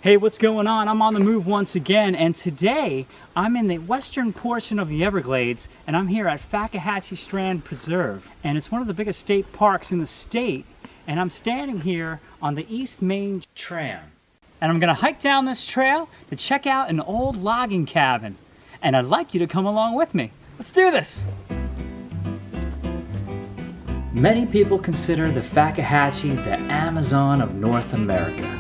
Hey, what's going on? I'm on the move once again, and today I'm in the western portion of the Everglades, and I'm here at Fakahatchee Strand Preserve, and it's one of the biggest state parks in the state, and I'm standing here on the East Main Tram. And I'm gonna hike down this trail to check out an old logging cabin, and I'd like you to come along with me. Let's do this! Many people consider the Fakahatchee the Amazon of North America.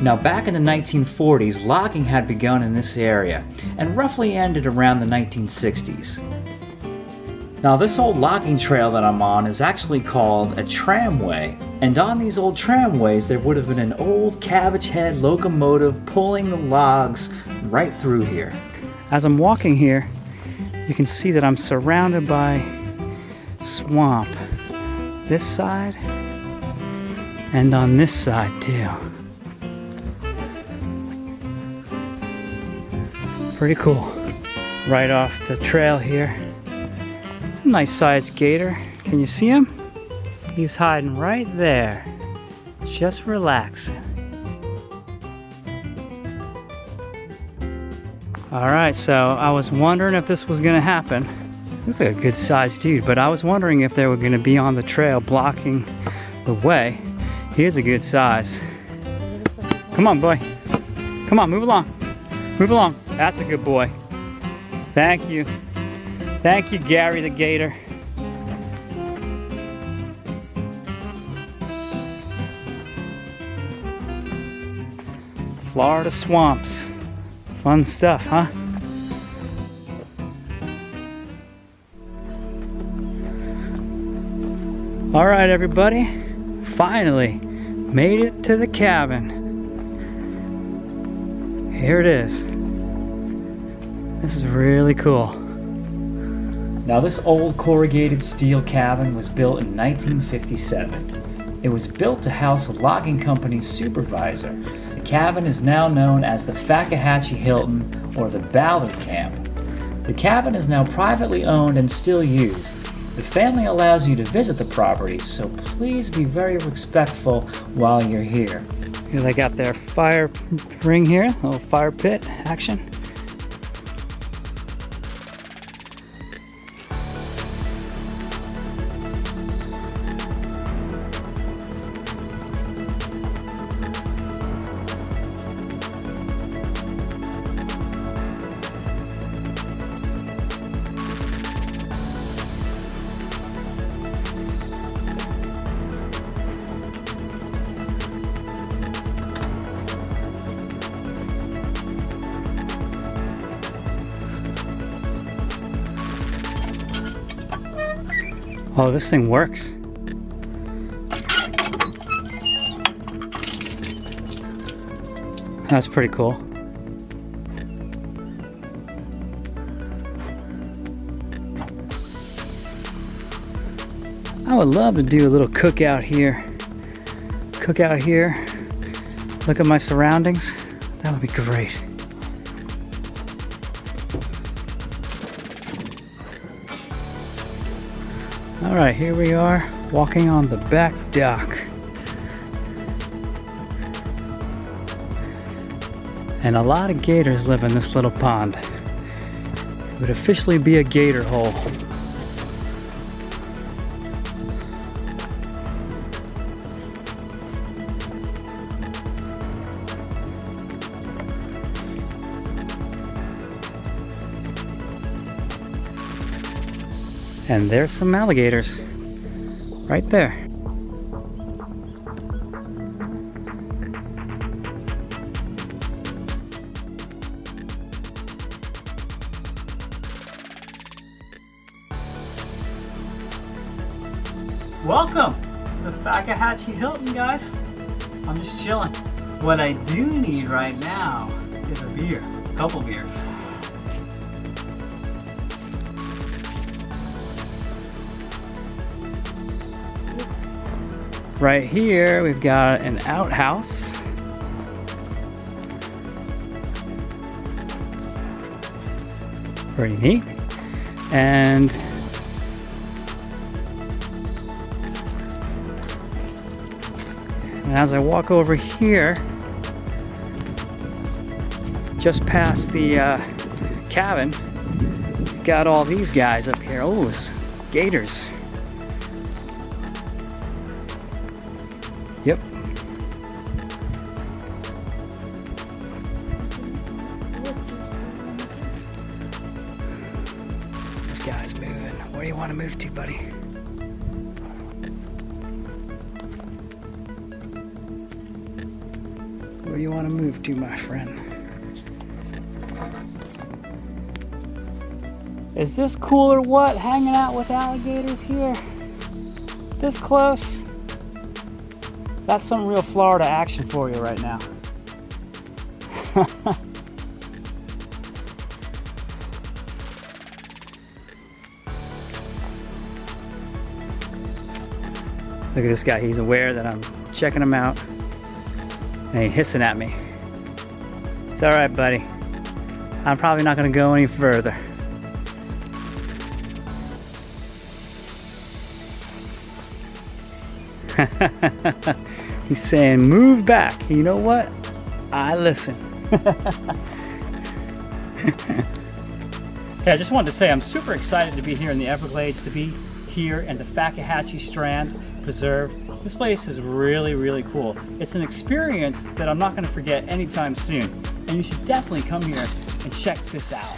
Now, back in the 1940s, logging had begun in this area and roughly ended around the 1960s. Now, this old logging trail that I'm on is actually called a tramway, and on these old tramways there would have been an old cabbage head locomotive pulling the logs right through here. As I'm walking here, you can see that I'm surrounded by swamp. This side and on this side too. Pretty cool. Right off the trail here. It's a nice sized gator. Can you see him? He's hiding right there. Just relaxing. Alright, so I was wondering if this was gonna happen. Looks like a good sized dude, but I was wondering if they were gonna be on the trail blocking the way. He is a good size. Come on, boy. Come on, move along. Move along. That's a good boy. Thank you. Thank you, Gary the Gator. Florida swamps. Fun stuff, huh? All right, everybody. Finally made it to the cabin. Here it is. This is really cool. Now, this old corrugated steel cabin was built in 1957. It was built to house a logging company's supervisor. The cabin is now known as the Fakahatchee Hilton or the Ballard Camp. The cabin is now privately owned and still used. The family allows you to visit the property, so please be very respectful while you're here. They got their fire ring here, a little fire pit action. Oh, this thing works. That's pretty cool. I would love to do a little cookout here. Look at my surroundings. That would be great. All right, here we are, walking on the back dock. And a lot of gators live in this little pond. It would officially be a gator hole. And there's some alligators right there. Welcome to the Fakahatchee Hilton, guys. I'm just chilling. What I do need right now is a beer, a couple beers. Right here, we've got an outhouse. Pretty neat. And as I walk over here, just past the cabin, got all these guys up here. Oh, it's gators. Yep. This guy's moving. Where do you want to move to, buddy? Where do you want to move to, my friend? Is this cool or what? Hanging out with alligators here? This close? That's some real Florida action for you right now. Look at this guy. He's aware that I'm checking him out. And he's hissing at me. It's all right, buddy. I'm probably not going to go any further. He's saying, move back. You know what? I listen. Hey, I just wanted to say I'm super excited to be here in the Everglades, to be here in the Fakahatchee Strand Preserve. This place is really, really cool. It's an experience that I'm not going to forget anytime soon. And you should definitely come here and check this out.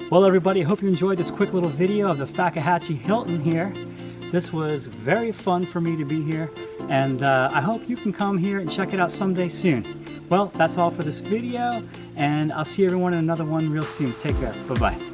Well, everybody, I hope you enjoyed this quick little video of the Fakahatchee Hilton here. This was very fun for me to be here, and I hope you can come here and check it out someday soon. Well, that's all for this video, and I'll see everyone in another one real soon. Take care. Bye-bye.